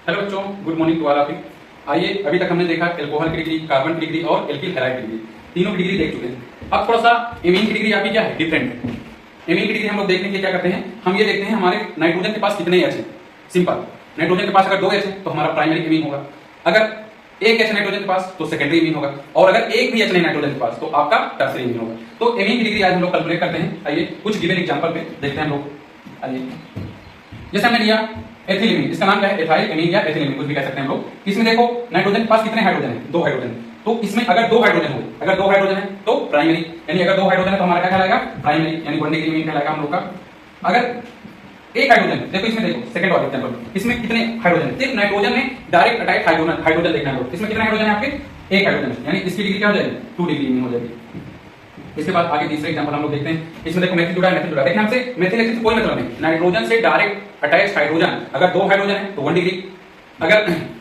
Hello बच्चों, good morning to all of you. आइए, अभी तक हमने देखा एल्कोहल की डिग्री, कार्बन की डिग्री और एल्किल हैलाइड की डिग्री, तीनों की डिग्री देख चुके हैं। अब थोड़ा सा एमीन की डिग्री आपकी क्या है, डिफरेंट है। एमीन की डिग्री हम लोग देखने के लिए क्या करते हैं, हम ये देखते हैं हमारे नाइट्रोजन के पास कितने एच है। सिंपल, नाइट्रोजन के पास अगर 2 एच है तो हमारा प्राइमरी एमीन होगा, अगर 1 एच नाइट्रोजन के पास तो सेकेंडरी एमीन होगा, और अगर 1 भी एच नहीं नाइट्रोजन के पास तो आपका टर्सरी एमीन होगा। तो एमीन की डिग्री आज हम लोग कैलकुलेट करते हैं। आइए कुछ गिवन एग्जांपल पे देखते हैं हम लोग। आइए, जैसे हमने लिया एथिलीन, इसका नाम क्या है, एथाइल एमीन या एथिलीन कुछ भी कह सकते हैं हम लोग। इसमें देखो नाइट्रोजन के पास कितने हाइड्रोजन है, 2 हाइड्रोजन। तो इसमें अगर 2 हाइड्रोजन हो, अगर 2 हाइड्रोजन है तो प्राइमरी, यानी अगर 2 हाइड्रोजन है तो हमारा क्या कहलाएगा, प्राइमरी, यानी 1 डिग्री एमीन कहलाएगा हम लोग का। अगर 1 हाइड्रोजन, देखो इसमें देखो सेकंड वाला एग्जांपल, इसमें कितने हाइड्रोजन, सिर्फ नाइट्रोजन में डायरेक्ट अटैच हाइड्रोजन देखना है। इसमें कितने हाइड्रोजन है आपके, 1 हाइड्रोजन, यानी इसकी डिग्री क्या हो जाएगी, 2 डिग्री एमीन हो जाएगी। इसके बाद आगे तीसरे एग्जांपल हम लोग देखते हैं। इसमें देखो मेथिल जुड़ा है, मेथिल जुड़ा है। देखिए हमसे मेथिल एसिड से कोई मतलब नहीं, नाइट्रोजन से डायरेक्ट अटैच हाइड्रोजन, अगर 2 हाइड्रोजन है तो 1 डिग्री, अगर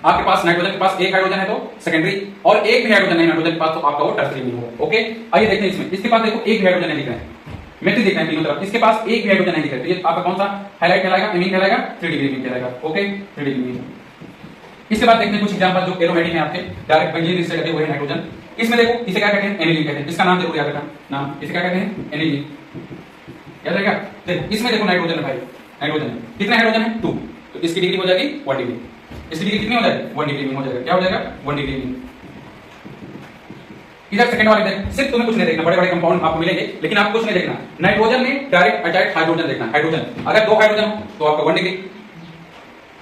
आपके पास नाइट्रोजन के पास 1 हाइड्रोजन है तो सेकेंडरी, और 1 भी हाइड्रोजन नहीं नाइट्रोजन के पास तो आपका वो टर्सरी एमीन होगा। ओके, आइए देखते हैं इसमें। इसके पास देखो 1 भी हाइड्रोजन नहीं दिख रहा है, मेथिल दिख रहा है तीनों तरफ, इसके पास 1 भी हाइड्रोजन नहीं दिख रहा है, तो ये आपका कौन सा हाइलाइट कहलाएगा, एमीन कहलाएगा, 3 डिग्री एमीन कहलाएगा। Okay, 3 degree amine. इसके बाद देखते हैं कुछ एग्जांपल जो एरोमेटिक है आपके, डायरेक्ट बेंजीन से लगे हुए हैं नाइट्रोजन। इसमें देखो इसे क्या कहते हैं, एनिलीन कहते हैं, इसका नाम जरूर याद रखना, नाम इसे क्या कहते हैं, एनिलीन, याद रहेगा। देखो इसमें देखो नाइट्रोजन है भाई, नाइट्रोजन कितने हाइड्रोजन है, 2, तो इसकी डिग्री हो जाएगी 1 डिग्री, इसकी डिग्री कितनी हो जाएगी, 1 डिग्री में हो जाएगा, क्या हो जाएगा, 1 डिग्री में। इधर सेकंड वाले देख, सिर्फ तुम्हें कुछ नहीं देखना, बड़े बड़े कंपाउंड आपको मिलेंगे लेकिन आपको कुछ नहीं देखना, नाइट्रोजन में डायरेक्ट अटैच हाइड्रोजन देखना। हाइड्रोजन अगर 2 हाइड्रोजन हो तो आपका 1 डिग्री,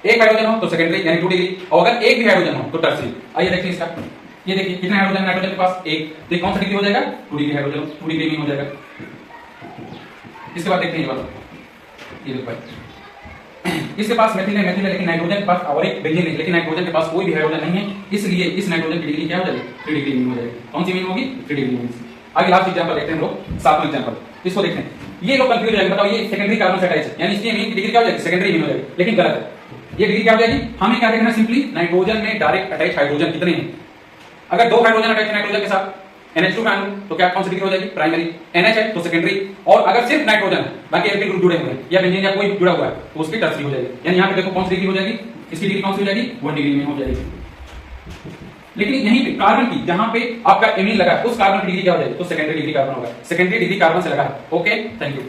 1 हाइड्रोजन हो तो सेकेंडरी यानी 2 डिग्री, और अगर 1 भी हाइड्रोजन हो तो टर्सरी। आइए देखिए इसका, ये देखिए कितने हाइड्रोजन नाइट्रोजन के पास, 1, तो कौन सा डिग्री हो जाएगा, 2 डिग्री हाइड्रोजन, 2 डिग्री में हो जाएगा। इसके बाद देखते हैं ये वाला, ये देखो भाई, इसके पास मेथिल है लेकिन नाइट्रोजन के पास, और एक बेंजीन है लेकिन नाइट्रोजन के पास कोई भी हाइड्रोजन नहीं है, इसलिए इस नाइट्रोजन की डिग्री क्या हो जाएगी, 3 डिग्री में हो जाएगी। कौन सी मीन होगी, 3 डिग्री में। आगे लास्ट एग्जांपल देखते हैं हम लोग, 7वां एग्जांपल, इसको देखते हैं। ये लोग कंफ्यूज हो जाएंगे, बताओ ये सेकेंडरी कार्बन से अटैच है, यानी इसकी मीन की डिग्री क्या हो जाएगी, सेकेंडरी मीन हो जाएगी, लेकिन गलत है। ये डिग्री क्या हो जाएगी, हमें क्या देखना, सिंपली नाइट्रोजन में डायरेक्ट अटैच हाइड्रोजन कितने हैं। अगर 2 हाइड्रोजन अटैच है नाइट्रोजन के साथ, NH2 मान लो, तो क्या कौन सी डिग्री हो जाएगी, प्राइमरी, NH है तो सेकेंडरी, और अगर सिर्फ नाइट्रोजन है बाकी एल्किल ग्रुप जुड़े हुए हैं या बेंजीन या कोई जुड़ा हुआ है तो उसकी टर्सरी हो जाएगी। यानी यहाँ पे देखो कौन सी डिग्री हो जाएगी, इसकी डिग्री कौन सी हो जाएगी, 1 डिग्री में हो जाएगी। लेकिन यहीं पे कार्बन की, जहां पे आपका एमीन लगा है उस कार्बन की डिग्री क्या हो जाएगी, तो सेकेंडरी डिग्री कार्बन होगा, सेकेंडरी डिग्री कार्बन से लगा है। Okay, thank you.